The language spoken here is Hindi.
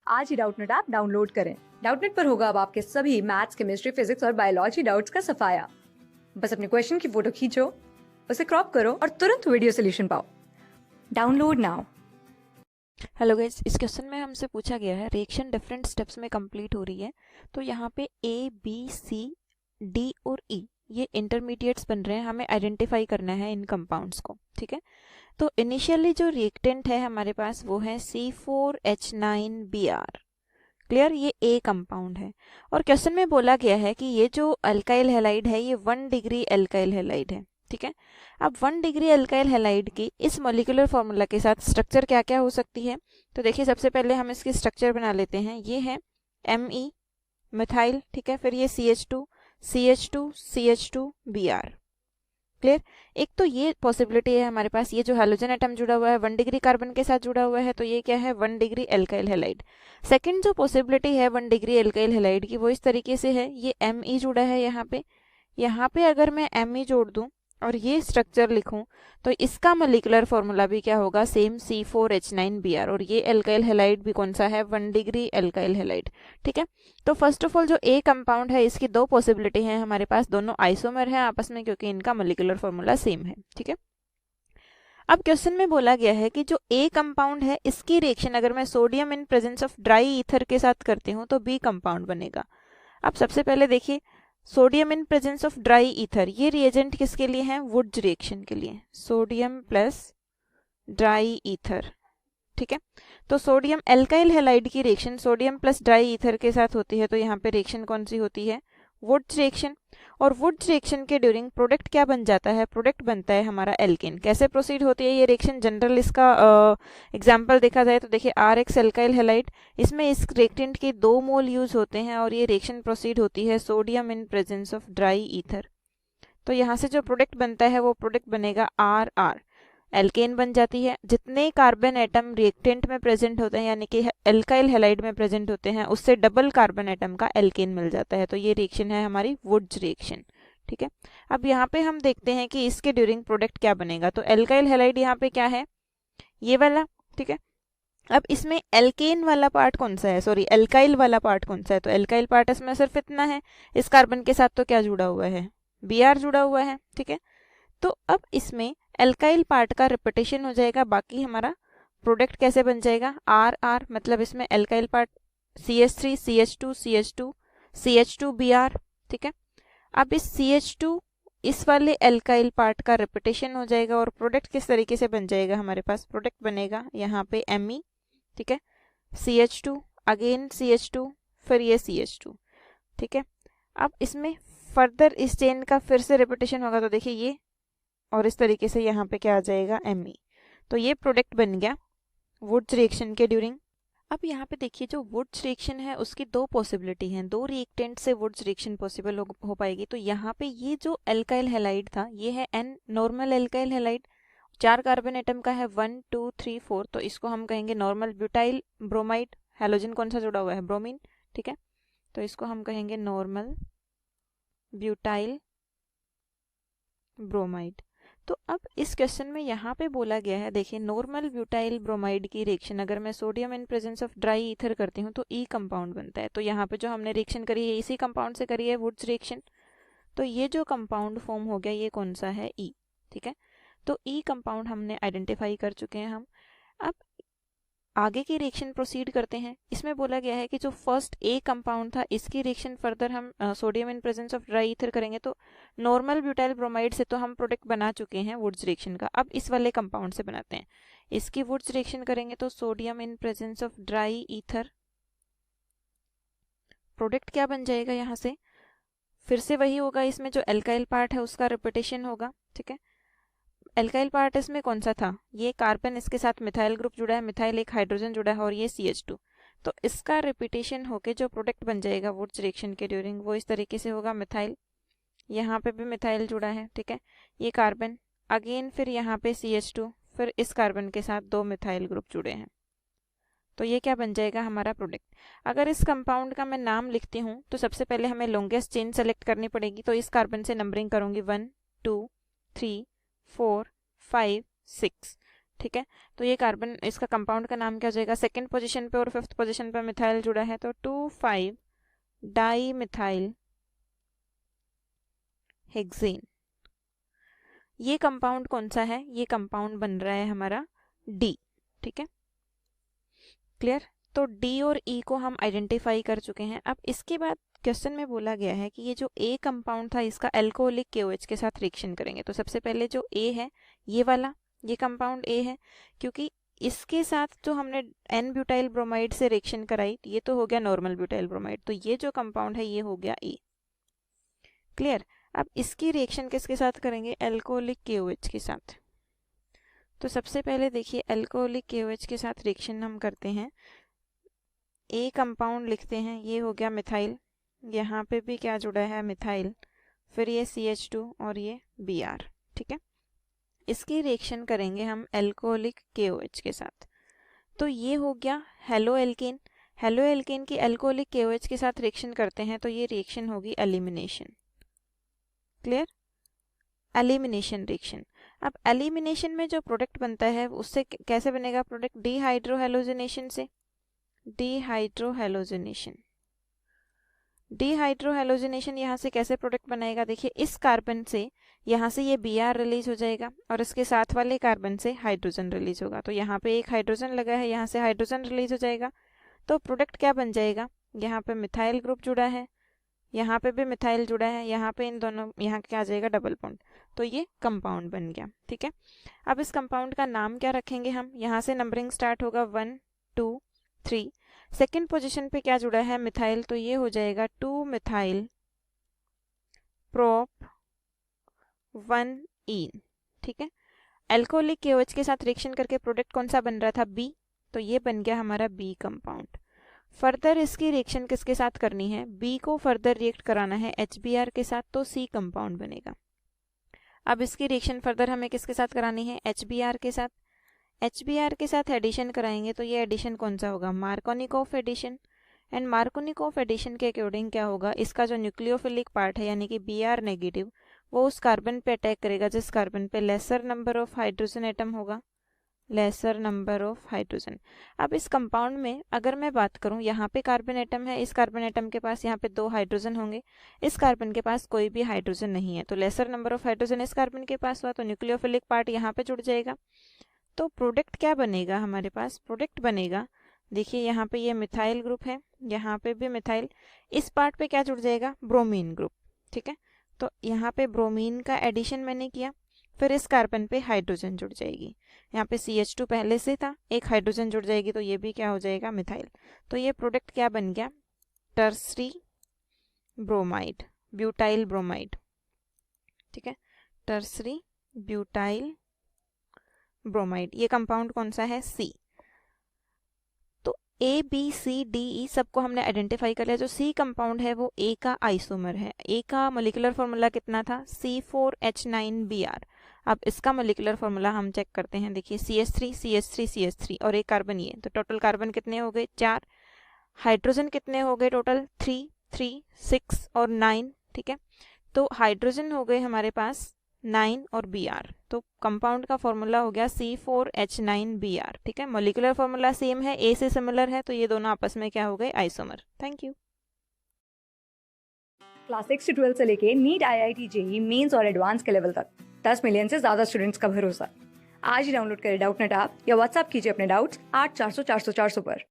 आज ही डाउटनेट ऐप डाउनलोड करें। डाउटनेट पर होगा अब आपके सभी मैथ्स, केमिस्ट्री, फिजिक्स और बायोलॉजी डाउट्स का सफाया। बस अपने क्वेश्चन की फोटो खींचो, उसे क्रॉप करो और तुरंत वीडियो सोल्यूशन पाओ। Download now. हेलो गाइस, इस क्वेश्चन में हमसे पूछा गया है रिएक्शन डिफरेंट स्टेप्स में कंप्लीट हो रही है। तो यहाँ पे ए, बी, सी, डी और ई ये इंटरमीडिएट्स बन रहे हैं। हमें आइडेंटिफाई करना है इन कंपाउंड्स को, ठीक है। तो इनिशियली जो रिएक्टेंट है हमारे पास वो है C4H9Br। क्लियर, ये ए कंपाउंड है। और क्वेश्चन में बोला गया है कि ये जो अल्काइल हैलाइड है ये 1 डिग्री अल्काइल हैलाइड है, ठीक है। अब 1 डिग्री अल्काइल हैलाइड की इस मॉलिक्यूलर फॉर्मूला के साथ स्ट्रक्चर क्या क्या हो सकती है। तो देखिए, सबसे पहले हम इसकी स्ट्रक्चर बना लेते हैं। ये है Me मिथाइल, ठीक है। फिर ये CH2 CH2 CH2 Br। Clear. एक तो ये पॉसिबिलिटी है हमारे पास, ये जो हैलोजन एटम जुड़ा हुआ है 1 डिग्री कार्बन के साथ जुड़ा हुआ है, तो ये क्या है 1 डिग्री एल्काइल हैलाइड। सेकंड जो पॉसिबिलिटी है 1 डिग्री एल्काइल हैलाइड की वो इस तरीके से है, ये Me जुड़ा है यहाँ पे अगर मैं Me जोड़ दूं और ये स्ट्रक्चर लिखूं तो इसका मॉलिक्यूलर फॉर्मूला भी क्या होगा, सेम C4H9Br। और ये एल्काइल हैलाइड भी कौन सा है, 1 डिग्री एल्काइल हैलाइड, ठीक है। तो फर्स्ट ऑफ ऑल जो ए कंपाउंड है इसकी दो पॉसिबिलिटी है हमारे पास, दोनों आइसोमर हैं आपस में क्योंकि इनका मॉलिक्यूलर फॉर्मूला सेम है, ठीक है। अब क्वेश्चन में बोला गया है कि जो ए कंपाउंड है इसकी रिएक्शन अगर मैं sodium in presence of dry ether के साथ करती हूँ तो बी कंपाउंड बनेगा। अब सबसे पहले देखिए, sodium in presence of dry ether, ये रिएजेंट किसके लिए है, वुड्स रिएक्शन के लिए, सोडियम प्लस ड्राई ईथर, ठीक है। तो सोडियम एल्काइल हैलाइड की reaction sodium plus dry ether के साथ होती है, तो यहाँ पे रिएक्शन कौन सी होती है, वुड्स रिएक्शन। और वुड्स रिएक्शन के ड्यूरिंग प्रोडक्ट क्या बन जाता है, प्रोडक्ट बनता है हमारा एल्केन। कैसे प्रोसीड होती है ये रिएक्शन, जनरल इसका एग्जांपल देखा जाए तो देखिए RX एल्काइल हैलाइड, इसमें इस रिएक्टेंट के 2 मोल यूज होते हैं और ये रिएक्शन प्रोसीड होती है sodium in presence of dry ether. तो यहाँ से जो प्रोडक्ट बनता है वो प्रोडक्ट बनेगा RR, एल्केन बन जाती है। जितने कार्बन एटम रिएक्टेंट में प्रेजेंट होते हैं यानी कि एल्काइल हैलाइड में प्रेजेंट होते हैं उससे डबल कार्बन एटम का एल्केन मिल जाता है। तो ये रिएक्शन है हमारी वुड्स रिएक्शन, ठीक है। अब यहाँ पे हम देखते हैं कि इसके ड्यूरिंग प्रोडक्ट क्या बनेगा। तो एल्काइल हैलाइड यहाँ पे क्या है, ये वाला, ठीक है। अब इसमें एल्केन वाला पार्ट कौन सा है, सॉरी एल्काइल वाला पार्ट कौन सा है, तो एल्काइल पार्ट इसमें सिर्फ इतना है। इस कार्बन के साथ तो क्या जुड़ा हुआ है, Br जुड़ा हुआ है, ठीक है। तो अब इसमें एल्काइल पार्ट का रिपीटेशन हो जाएगा, बाकी हमारा प्रोडक्ट कैसे बन जाएगा, RR, मतलब इसमें alkyl part CH3 CH2 CH2 CH2 Br, ठीक है। अब इस CH2 इस वाले एल्काइल पार्ट का रिपीटेशन हो जाएगा और प्रोडक्ट किस तरीके से बन जाएगा, हमारे पास प्रोडक्ट बनेगा यहाँ पे Me, ठीक है, CH2 अगेन CH2 फिर ये CH2, ठीक है। अब इसमें फर्दर इस चेन का फिर से रिपीटेशन होगा तो देखिए ये, और इस तरीके से यहाँ पे क्या आ जाएगा Me। तो ये प्रोडक्ट बन गया वुड्स रिएक्शन के ड्यूरिंग। अब यहाँ पे देखिए, जो वुड्स रिएक्शन है उसकी दो पॉसिबिलिटी हैं, दो रिएक्टेंट से वुड्स रिएक्शन पॉसिबल हो पाएगी। तो यहाँ पे ये जो एल्काइल हैलाइड था ये है N normal alkyl halide, 4 carbon atom का है, 1 2 3 4, तो इसको हम कहेंगे नॉर्मल ब्यूटाइल ब्रोमाइड। हैलोजन कौन सा जुड़ा हुआ है, ब्रोमीन, ठीक है। तो इसको हम कहेंगे नॉर्मल ब्यूटाइल ब्रोमाइड। तो अब इस क्वेश्चन में यहाँ पे बोला गया है, देखिए नॉर्मल ब्यूटाइल ब्रोमाइड की रिएक्शन अगर मैं sodium in presence of dry ether करती हूँ तो ई कंपाउंड बनता है। तो यहाँ पे जो हमने रिएक्शन करी है इसी कंपाउंड से करी है, वुड्स रिएक्शन। तो ये जो कंपाउंड फॉर्म हो गया ये कौन सा है, ई, ठीक है। तो ई कंपाउंड हमने आइडेंटिफाई कर चुके हैं हम। अब आगे की रिएक्शन प्रोसीड करते हैं। इसमें बोला गया है कि जो फर्स्ट ए कंपाउंड था इसकी रिएक्शन फर्दर हम sodium in presence of dry ether करेंगे। तो नॉर्मल ब्यूटाइल ब्रोमाइड से तो हम प्रोडक्ट बना चुके हैं वुड्स रिएक्शन का, अब इस वाले कंपाउंड से बनाते हैं। इसकी वुड्स रिएक्शन करेंगे तो sodium in presence of dry ether, product क्या बन जाएगा, यहाँ से फिर से वही होगा, इसमें जो एल्काइल पार्ट है उसका रिपीटेशन होगा, ठीक है। एल्काइल पार्ट इसमें कौन सा था, ये कार्बन, इसके साथ मिथाइल ग्रुप जुड़ा है, मिथाइल एक हाइड्रोजन जुड़ा है और ये CH2। तो इसका रिपीटेशन होके जो प्रोडक्ट बन जाएगा वुड्स रिएक्शन के ड्यूरिंग वो इस तरीके से होगा, मिथाइल, यहाँ पे भी मिथाइल जुड़ा है, ठीक है। ये कार्बन अगेन, फिर यहाँ पे CH2, फिर इस कार्बन के साथ 2 मिथाइल ग्रुप जुड़े हैं। तो ये क्या बन जाएगा हमारा प्रोडक्ट। अगर इस कंपाउंड का मैं नाम लिखती हूँ तो सबसे पहले हमें लॉन्गेस्ट चेन सेलेक्ट करनी पड़ेगी। तो इस कार्बन से नंबरिंग करूंगी 1 2 3 4 5 6, ठीक है। तो ये कार्बन, इसका कंपाउंड का नाम क्या हो जाएगा, सेकेंड पोजीशन पे और फिफ्थ पोजीशन पे मिथाइल जुड़ा है तो 2,5 डाई मिथाइल हेक्सेन। ये कंपाउंड कौन सा है, ये कंपाउंड बन रहा है हमारा डी, ठीक है, क्लियर। तो डी और ई को हम आइडेंटिफाई कर चुके हैं। अब इसके बाद क्वेश्चन में बोला गया है कि ये जो ए कंपाउंड था इसका अल्कोहलिक KOH के साथ रिएक्शन करेंगे। तो सबसे पहले जो ए है ये वाला, ये कंपाउंड ए है, क्योंकि इसके साथ जो हमने एन ब्यूटाइल ब्रोमाइड से रिएक्शन कराई ये तो हो गया नॉर्मल ब्यूटाइल ब्रोमाइड, तो ये जो कंपाउंड है ये हो गया ए, क्लियर। अब इसकी रिएक्शन किसके साथ करेंगे, अल्कोहलिक KOH के साथ। तो सबसे पहले देखिए अल्कोहलिक KOH के साथ रिएक्शन हम करते हैं, ए कंपाउंड लिखते हैं, ये हो गया मिथाइल, यहाँ पे भी क्या जुड़ा है मिथाइल, फिर ये CH2 और ये Br, ठीक है। इसकी रिएक्शन करेंगे हम अल्कोहलिक KOH के साथ। तो ये हो गया हेलो एल्केन। हेलो एल्केन की अल्कोहलिक KOH के साथ रिएक्शन करते हैं तो ये रिएक्शन होगी एलिमिनेशन, क्लियर, एलिमिनेशन रिएक्शन। अब एलिमिनेशन में जो प्रोडक्ट बनता है उससे कैसे बनेगा प्रोडक्ट, डिहाइड्रोहेलोजिनेशन से, डिहाइड्रोहेलोजिनेशन। डिहाइड्रोहेलोजिनेशन यहाँ से कैसे प्रोडक्ट बनाएगा, देखिए इस कार्बन से यहाँ से ये Br रिलीज हो जाएगा और इसके साथ वाले कार्बन से हाइड्रोजन रिलीज होगा। तो यहाँ पे एक हाइड्रोजन लगा है, यहाँ से हाइड्रोजन रिलीज हो जाएगा। तो प्रोडक्ट क्या बन जाएगा, यहाँ पे मिथाइल ग्रुप जुड़ा है, यहाँ पे भी मिथाइल जुड़ा है, यहाँ पे इन दोनों, यहाँ क्या आ जाएगा डबल बॉन्ड, तो ये कंपाउंड बन गया, ठीक है। अब इस कंपाउंड का नाम क्या रखेंगे हम, यहाँ से नंबरिंग स्टार्ट होगा 1 2 3, सेकेंड पोजीशन पे क्या जुड़ा है मिथाइल, तो ये हो जाएगा 2 मिथाइल प्रोप 1 ईन, ठीक है। अल्कोहलिक KOH के साथ रिएक्शन करके प्रोडक्ट कौन सा बन रहा था, बी, तो ये बन गया हमारा बी कंपाउंड। फर्दर इसकी रिएक्शन किसके साथ करनी है, बी को फर्दर रिएक्ट कराना है HBr के साथ, तो सी कंपाउंड बनेगा। अब इसकी रिएक्शन फर्दर हमें किसके साथ करानी है, HBr के साथ। HBr के साथ एडिशन कराएंगे तो ये एडिशन कौन सा होगा, Markovnikov addition. And Markovnikov addition के अकॉर्डिंग क्या होगा, इसका जो न्यूक्लियोफिलिक पार्ट है यानी कि Br नेगेटिव वो उस कार्बन पे अटैक करेगा जिस कार्बन पे laser number of hydrogen atom होगा, लेसर नंबर ऑफ हाइड्रोजन। अब इस कंपाउंड में अगर मैं बात करूं, यहाँ पे कार्बन एटम है, इस कार्बन एटम के पास यहाँ पे 2 हाइड्रोजन होंगे, इस कार्बन के पास कोई भी हाइड्रोजन नहीं है, तो लेसर नंबर ऑफ हाइड्रोजन इस कार्बन के पास हुआ, तो न्यूक्लियोफिलिक पार्ट यहाँ पे जुड़ जाएगा। तो प्रोडक्ट क्या बनेगा हमारे पास, प्रोडक्ट बनेगा, देखिए यहाँ पे ये मिथाइल ग्रुप है, यहाँ पे भी मिथाइल, इस पार्ट पे क्या जुड़ जाएगा, ब्रोमीन ग्रुप, ठीक है। तो यहाँ पे ब्रोमीन का एडिशन मैंने किया, फिर इस कार्बन पे हाइड्रोजन जुड़ जाएगी, यहाँ पे CH2 पहले से था, एक हाइड्रोजन जुड़ जाएगी तो ये भी क्या हो जाएगा मिथाइल। तो ये प्रोडक्ट क्या बन गया, टर्सरी ब्रोमाइड, ब्यूटाइल ब्रोमाइड, ठीक है, टर्सरी ब्यूटाइल ब्रोमाइड। ये कंपाउंड कौन सा है, सी। तो ABCDE सबको हमने आइडेंटिफाई कर लिया। जो सी कंपाउंड है वो ए का आइसोमर है। ए का मोलिकुलर फॉर्मूला कितना था, C4H9Br। अब इसका मोलिकुलर फॉर्मूला हम चेक करते हैं, देखिए CH3 CH3 CH3 और एक कार्बन ये, तो टोटल कार्बन कितने हो गए, 4, हाइड्रोजन कितने हो गए टोटल, 3 3 6 और 9, ठीक है। तो हाइड्रोजन हो गए हमारे पास 9 और Br, तो कंपाउंड का फॉर्मूला हो गया C4H9Br, ठीक है। मोलिकुलर फॉर्मूला सेम है, ए से सिमिलर है, तो ये दोनों आपस में क्या हो गए, आइसोमर। Thank you. क्लास 6 से 12 से लेके नीट IIT JEE मेंस और एडवांस के लेवल तक 10 मिलियन से ज्यादा स्टूडेंट्स का भरोसा। आज ही डाउनलोड करें डाउटनेट ऐप या व्हाट्सएप कीजिए अपने डाउट्स 8400 400 400 पर।